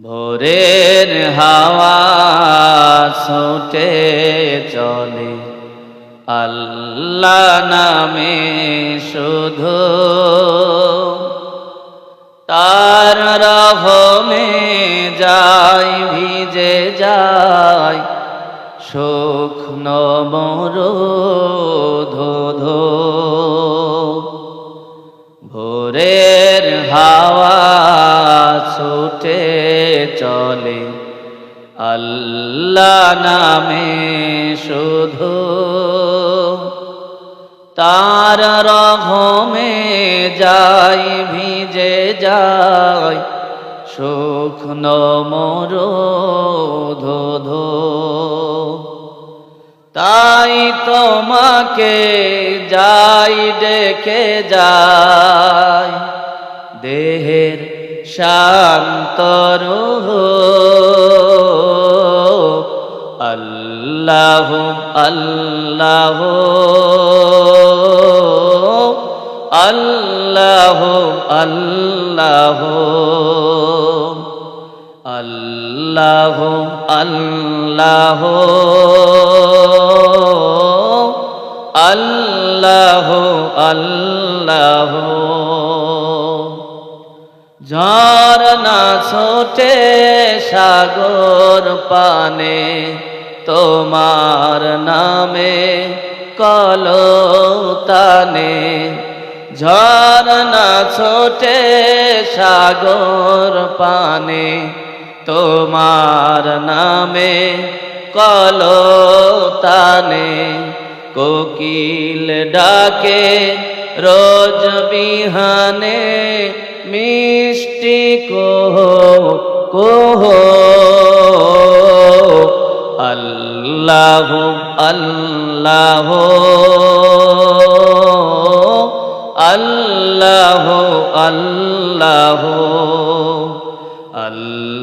ভোরের হাওয়া ছুটে চলে আল্লাহ নামে শুধু, তার রহমে যায় ভিজে যায় শুকনো মরুধ। ভোরের হাওয়া ছুটে চলে আল্লাহ নামে শুধু, তার রহমে যায় ভিজে যায় শুকনো মরুধ। তাই তোমাকে যাই ডেকে যায় দেহের শান্তর আল্লাহ আল্লাহ আল্লাহ আল্লাহ আল্লাহ আল্লাহ আল্লাহ আল্লাহ। ঝরনা ছোটে সাগর পানে তোমার নামে কলতানে, ঝরনা ছোটে সাগর পানে তোমার নামে কলতানে, কোকিল ডাকে রোজ বিহানে মিষ্টি কোহ কোহ আল্লাহ আল্লাহ আল্লাহ আল্লাহ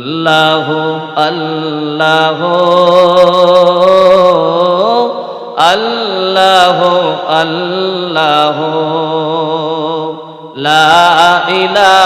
আল্লাহ আল্লাহ আল্লাহ আল্লাহ লা ইলাহা